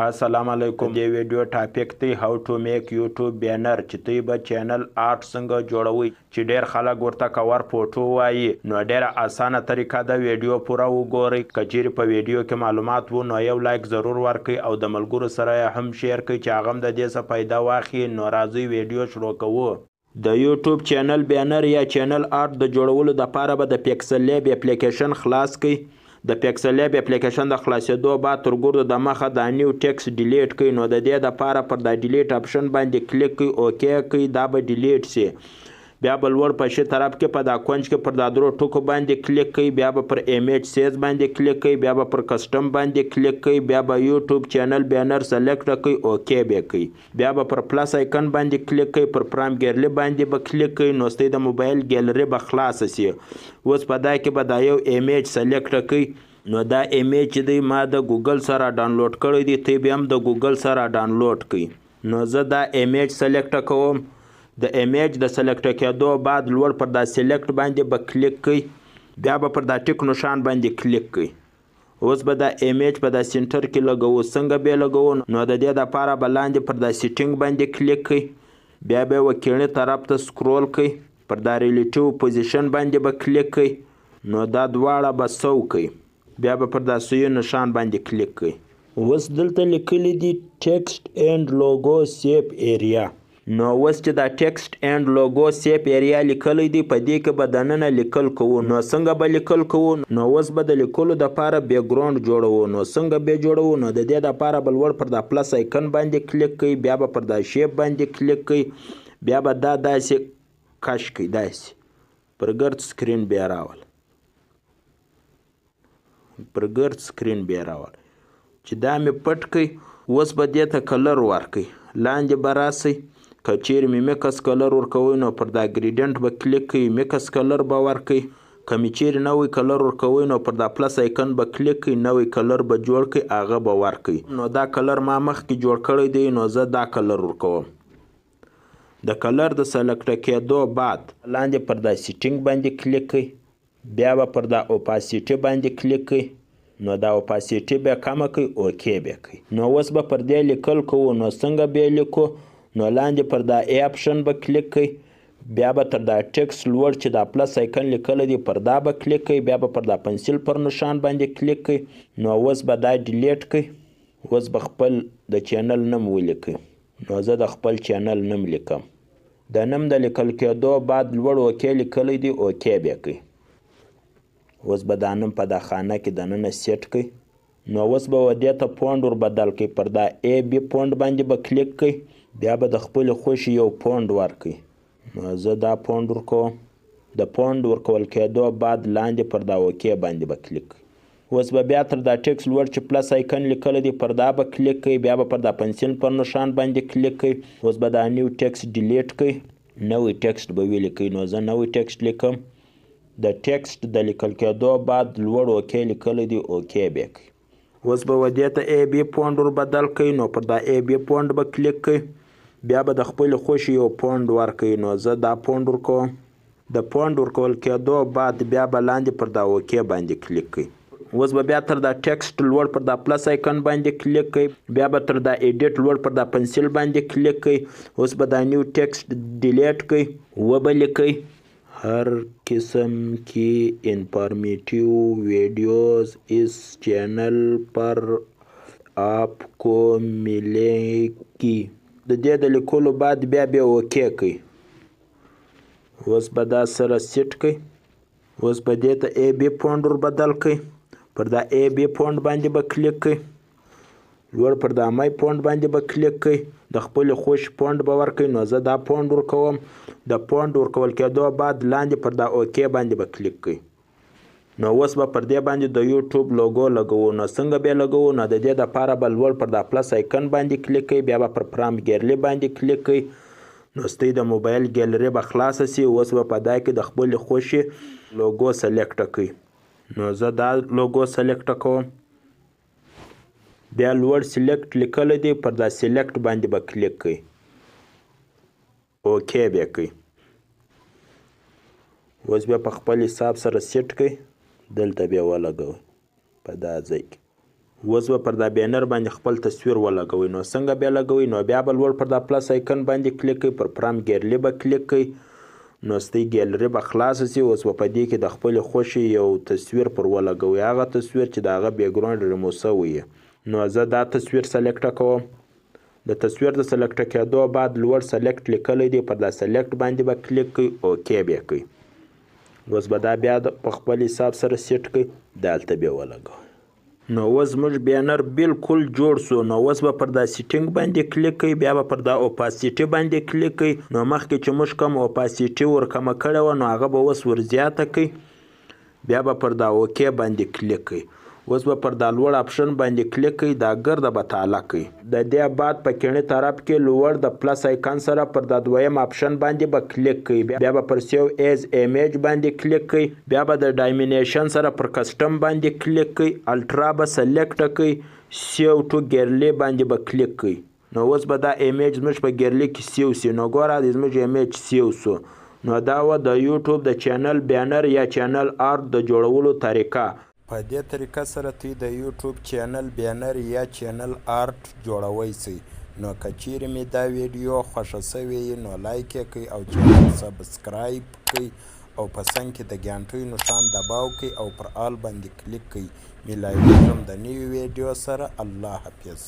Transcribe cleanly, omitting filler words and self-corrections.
السلام علیکم. د ویډیو ټاپک دی هاو ټو میک یوټیوب بینر چې دوی به چینل آرټ څنګه جوړوي چې ډیر خلک ورته کور فوټو وایي. نو ډیره اسانه طریقه ده. ویډیو پوره وګورئ. که چیرې په ویډیو کې معلومات وو نو یو لایک ضرور ورکړئ او د ملګرو سره هم شیر کړئ چې هغه هم د دې څخه فایده واخلي. نو راځئ ویډیو شروع کوو. د یوټیوب چینل بینر یا چینل آرټ د جوړولو لپاره به د پیکسل لیب اپلیکیشن خلاص کړئ. د پیکسل لیب اپلیکیشن د خلاصېدو بعد تر ګوردو د مخه د نیو ټیکس ډیلیټ کړئ. نو د دې دپاره پر د ډیلیټ آپشن باندې کلیک کړئ، اوکې کړئ، دا به ډیلیټ سي. بیا به لوړ په ښي طرف کې په دا کونج کې پر دا درو ټکو باندې کلیک کړئ. بیا به پر ایمیج سیز باندې کلیک کړئ. بیا به پر کسټم باندې کلیک کړئ. بیا به یوټیوب چینل بینر سلیکټ کړئ، اوکې به کړئ. بیا به پر پلس آیکن باندې کلیک کړئ. پر پرام ګیلري باندې به کلیک کړئ. نو ستاسو د موبایل ګیلري به خلاصه سي. اوس په دا کې به دا یو ایمیج سلیکټ کړئ. نو دا ایمیج چې دی ما د ګوګل سره ډاونلوډ کړی دی، ته به هم د ګوګل سره ډاونلوډ کړئ. نو زه دا ایمیج سلیکټ کوم. د ایمیج د سلیکټ کېدو بعد لوړ پر دا سلیکټ باندې به کلیک کړئ. بیا به پر دا ټیک نشان باندې کلیک کړئ. اوس به دا ایمیج په دا سنټر کې لګوو. څنګه به لګوو؟ نو د دې دپاره به لاندې پر دا سیټینګ باندې کلیک کړئ. بیا به یې کیڼې طرف ته سکرول کړئ. پر دا ریلیټیو پوزیشن باندې به کلیک کړئ. نو دا دواړه به سو کړئ. بیا به پر دا سویو نشان باندې کلیک کړئ. اوس دلته لیکلی دی ټیکسټ اینډ لوګو سیپ ایریا. نو اوس چې دا ټیکسټ اینډ لوګو سیپ ایریا لیکلی دی، په دې کې به دننه لیکل کوو. نو څنګه به لیکل کوو؟ نو اوس به د لیکلو دپاره بیکګراوند جوړوو. نو څنګه به جوړوو؟ نو د دې دپاره به لوړ پر دا پلس آیکن باندې کلیک کړئ. بیا به پر دا شیپ باندې کلیک کړئ. بیا به دا داسې کش کړئ، داسې پر ګرد سکرین بیا راول، پر ګرد سکرین بیا راول چې دا مې پټ کړئ. اوس به دې ته کلر ورکړئ. لاندې به راسئ. که چیرې مې میکس کلر ورکوئ نو پر دا ګریډنټ به کلیک کړئ، میکس کلر به ورکړئ. که مې چیرې نوی کلر ورکوئ نو پر دا پلس آیکن به کلیک کړئ، نوی کلر به جوړ کړئ، هغه به ورکړئ. نو دا کلر ما مخکې جوړ کړی دی، نو زه دا کلر ورکوم. د کلر د سلیکټ کېدو بعد لاندې پر دا سیټینګ باندې کلیک کړئ. بیا به پر دا اوپاسیټي باندې کلیک کړئ. نو دا اوپاسیټي بیا کمه کړئ، اوکې بیا کړئ. نو اوس به پر دې لیکل کوو. نو څنګه بیا لیکو؟ نو لاندې پر دا ای آپشن به کلیک کړئ. بیا به تر دا ټیکس لوړ چې دا پلس آیکن لیکلی دی پر دا به کلیک کړئ. بیا به پر دا پنسل پر نشان باندې کلیک کړئ. نو اوس به دا ډیلیټ کړئ. اوس به خپل د چینل نوم ولیکئ. نو زه د خپل چینل نوم لیکم. د نوم د لیکل کېدو بعد لوړ اوکې لیکلی دی، اوکې بیا کړئ. اوس به دا نوم په دا خانه کې دننه سیټ کړئ. نو اوس به دې ته فونټ ور بدل کړئ. پر دا ای بي فونټ باندې به کلیک کړئ. بیا به د خپلې خوښې یو فونټ ورکړئ. نو زه دا فونټ ورکوم. د فونټ ورکول کېدو بعد لاندې پر دا اوکې باندې به کلیک کړئ. اوس به بیا تر دا ټیکس لوړ چې پلس آیکن لیکلی دی پر دا به کلیک کړئ. بیا به پر دا پنسل پر نشان باندې کلیک کړئ. اوس به دا نیو ټیکسټ ډیلیټ کړئ، نوی ټیکسټ به ولیکئ. نو زه نوی ټیکسټ لیکم. د ټیکسټ د لیکل کېدو بعد لوړ اوکې لیکلی دی، اوکې بیا کړئ. اوس به دې ته ای بي فونټ ور بدل کړئ. نو پر دا ای بي فونټ به کلیک کړئ. بیا به د خپلې خوښې یو فونټ ورکړئ. نو زه دا فونټ ورکوم. د فونټ ورکول کېدو بعد بیا به لاندې پر دا اوکې باندې کلیک کړئ. اوس به بیا تر دا ټیکسټ لوړ پر دا پلس آیکن باندې کلیک کړئ. بیا به تر دا ایډیټ لوړ پر دا پنسل باندې کلیک کړئ. اوس به دا نیو ټیکسټ ډیلیټ کړئ، وبه لیکئ हर किस्म की informative videos इस चैनल पर आपको मिलेगी. د دې د لیکلو بعد بیا اوکې کړئ. اوس به دا سره سیټ کړئ. اوس به دې ته ای بي فونټ ور بدل کړئ. پر دا ای بي فونټ باندې به کلیک کړئ. لوړ پر دا مای فونټ باندې به کلیک کړئ. د خپلې خوښې فونټ به ورکړئ. نو زه دا فونټ ورکوم. د فونټ ورکول کېدو بعد لاندې پر دا اوکې باندې به کلیک کړئ. نو اوس به پر دې باندې د یوټیوب لوګو لګوو. نو څنګه به لګوو؟ نو د دې دپاره به لوړ پر دا پلس آیکن باندې کلیک کړئ. بیا به پر پرام ګیلري باندې کلیک کړئ. نو ستاسو د موبایل ګیلري به خلاصه سي. اوس به په دا کې د خپلې خوښې لوګو سلیکټ کړئ. نو زه دا لوګو سلیکټ کوم. بیا لوړ سلیکټ لیکلی دی، پر دا سلیکټ باندې به کلیک کړئ، اوکې بیا کړئ. اوس بیا په خپل حساب سره سیټ کړئ. دلته بیا ولګوئ په دا ځای کې. اوس به پر دا بینر باندې خپل تصویر ولګوئ. نو څنګه بیا لګوئ؟ نو بیا به لوړ پر دا پلس آیکن باندې کلیک کوئ، پر فرام ګیلري به کلیک کوئ. نو ستاسو ګیلري به خلاصه شي. اوس به په دې کې د خپلې خوښې یو تصویر پر ولګوئ، هغه تصویر چې د هغه بیکګراوند ریموو شوی وي. نو زه دا تصویر سلیکټ کوم. د تصویر د سلیکټ کېدو بعد لوړ سلیکټ لیکلی دی، پر دا سلیکټ باندې به کلیک کوئ، اوکې به کوئ. اوس به دا بیا په خپل حساب سره سیټ کوئ، دلته بیا ولګوئ. نو اوس زموږ بینر بالکل جوړ شو. نو اوس به پر دا سیټینګ باندې کلیک کوئ، بیا به پر دا اوپاسیټي باندې کلیک کوئ. نو مخکې چې موږ کوم اوپاسیټي ورکمه کړې وه، نو هغه به اوس ورزیاته کوئ. بیا به پر دا اوکې باندې کلیک کوئ. اوس به پر دا لوړ اپشن باندې کلیک کوئ، دا ګرده به تاله کوئ. د دې بعد په کیڼې طرف کې لوړ د پلس آیکن سره پر دا دویم اپشن باندې به کلیک کوئ. بیا به پر سیو ایز ایمیج باندې کلیک کوئ. بیا به د ډایمینیشن سره پر کسټم باندې کلیک کوئ، الټرا به سلیکټ کوئ، سیو ټو ګیرلي باندې به کلیک کوئ. نو اوس به دا ایمیج زموږ په ګیرلي کې سیو شي. نو ګوره زموږ ایمیج سیو شو. نو دا و د یوټیوب د چینل بینر یا چینل آرت د جوړولو طریقه. په دې طریقه سره دوی د یوټیوب چینل بینر یا چینل آرت جوړوی شئ. نو که چیرې مې دا ویډیو خوښه شوې وي نو لایک یې کړئ او چینل سبسکرایب کړئ او په څنګ کې د ګانټۍ نښان دباو کړئ او پر آل باندې کلیک کړئ. میلاویږم د نوي ویډیو سره. الله حافظ.